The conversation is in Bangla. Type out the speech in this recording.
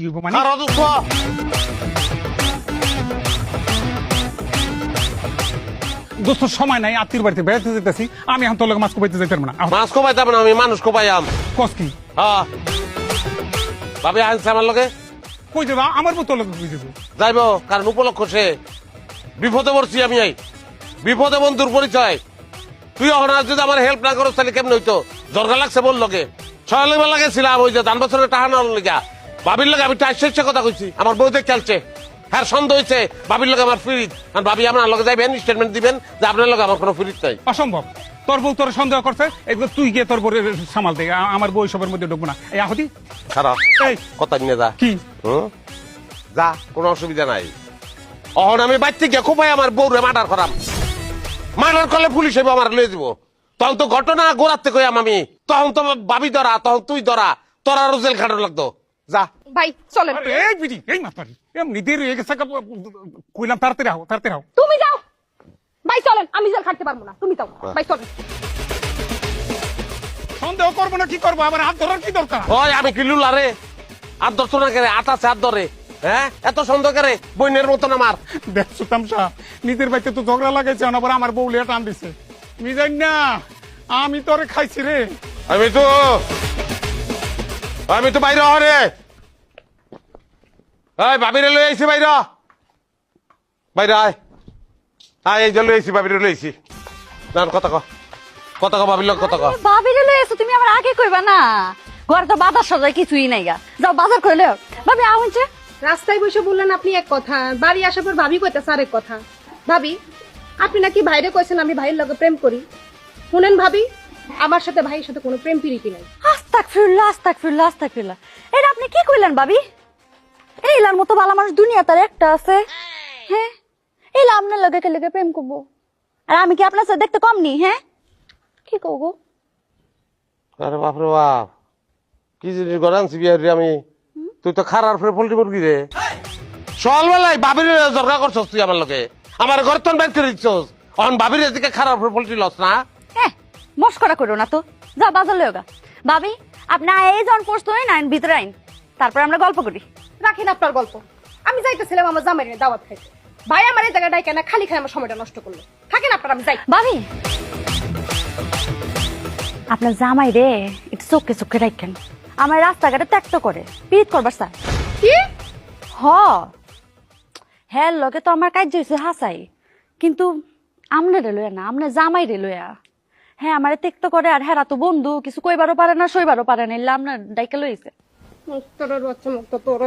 হইব মানে খারাপ দুঃখ দোস্ত সময় নাই আত্মীর বাড়িতে বেড়াতে যেতেছি আমি এখন তোর লোক মাছ কোপাইতে যেতে পারবো না মাছ কোপাইতাম না আমি মানুষ কোপাইয়াম কস কি হ্যাঁ ভাবি আনছে আমার লগে কই যাবা আমার মতো লোক কই যাবো যাইব কারণ উপলক্ষ সে বিপদে পড়ছি আমি এই বিপদে বন্ধুর পরিচয় তুই এখন আর যদি আমার হেল্প না করো তাহলে কেমন হইতো জরগা লাগছে বল লগে ছয়ালে বেলা গেছিলাম ওই যে ধান বছরের টাকা নেওয়ার লেগা ভাবির লগে আমি টাইসে কথা কইছি আমার বউতে খেলছে হ্যাঁ সন্দেহ হয়েছে ভাবির লগে আমার ফ্রিজ আর ভাবি আপনার লগে যাইবেন স্টেটমেন্ট দিবেন যে আপনার লগে আমার কোনো ফ্রিজ নাই অসম্ভব তোর বউ তোর সন্দেহ করছে এগুলো তুই গিয়ে তোর বউ সামাল দে আমার বউ সবের মধ্যে ঢুকবো না এই আহতি খারাপ এই কথা নিয়ে যা কি যা কোনো অসুবিধা নাই অহন আমি বাড়তে গিয়ে খুব আমার বউরে মার্ডার করাম মার্ডার করলে পুলিশ এবার আমার লয়ে দিব তখন তো ঘটনা গোড়াতে কইয়াম আমি তখন তো ভাবি ধরা তখন তুই ধরা তোর আরো জেল খাটো লাগতো যা ভাই চলেন এই বিডি এই মাতারি এমনি দেরি হয়ে গেছে কইলাম তাড়াতাড়ি আও তাড়াতাড়ি আও তুমি যাও ভাই চলেন আমি জেল খাটতে পারবো না তুমি যাও ভাই চলেন সন্দেহ করবো না কি করবো আমার হাত ধরার কি দরকার ওই আমি কি লুলা রে আর ধরতো না কেরে আটাছে হাত ধরে হ্যাঁ এত সন্দেহ করে বইনের মতন আমার দেখছো তামসা নিজের বাড়িতে তো ঝগড়া লাগাইছে আবার আমার বউ লিয়া টান দিছে মিজান না আমি তোরে খাইছি রে আমি তো বাইরে হরে এই ভাবিরে লই আইছি বাইরে বাইরে আয় আয় এই যে লই আইছি ভাবিরে লই আইছি না কথা কথা ভাবির লোক কথা ভাবিরে লই এসো তুমি আমার আগে কইবা না ঘরে তো বাজার সজাই কিছুই নাই গা যাও বাজার কইলে ভাবি আউনছে রাস্তায় বসে বললেন আপনি এক কথা বাড়ি আসার পর ভাবি কইতেছে আরেক কথা ভাবি আপনি নাকি ভাইরে কইছেন আমি ভাইয়ের লগে প্রেম করি শুনেন ভাবি আমার সাথে ভাইয়ের সাথে কোনো প্রেম প্রীতি নাই আস্তাগফিরুল্লাহ আস্তাগফিরুল্লাহ আস্তাগফিরুল্লাহ এটা আপনি কি কইলেন ভাবি এইলার মতো ভালো মানুষ দুনিয়া তার একটা আছে হ্যাঁ এইলা আপনার লগে কে লগে প্রেম করবো আর আমি কি আপনার সাথে দেখতে কম নি হ্যাঁ কি করবো আরে বাপরে বাপ কি জিনিস গড়ানছি বিয়ার রে আমি তুই তো খারাপ ফের পোল্ট্রি মুরগি রে সকালবেলায় বাবির দরকার করছস তুই আমার লোকে আমার ঘর তো বের করে দিচ্ছস এখন বাবির দিকে খারাপ ফের পোল্ট্রি লস না হ্যাঁ মস্করা করো না তো যাও বাজার লইগা ভাবি আপনি এই জন পোস্ট হই না ভিতরে আইন তারপর আমরা গল্প করি রাখেন আপনার গল্প আমি যাইতেছিলাম আমার জামাইয়ের দাওয়াত খাইতে ভাই আমার এই জায়গাটাই কেন খালি খাই আমার সময়টা নষ্ট করলো থাকেন আপনার আমি যাই ভাবি আপনার জামাই রে একটু চোখে চোখে রাখেন আমার রাস্তাঘাটে ত্যাক্ত করে পিট করবার স্যার কি হ্যাঁ লগে তো আমার কাজ হয়েছে হাসাই কিন্তু আমনে রে লয়া না আমনে জামাই রে লয়া হ্যাঁ আমার ত্যক্ত করে আর হেরা তো বন্ধু কিছু কইবারও পারে না সইবারও পারে না এলে আপনার ডাইকে লইছে মুক্তর বাচ্চা মুক্ত তোর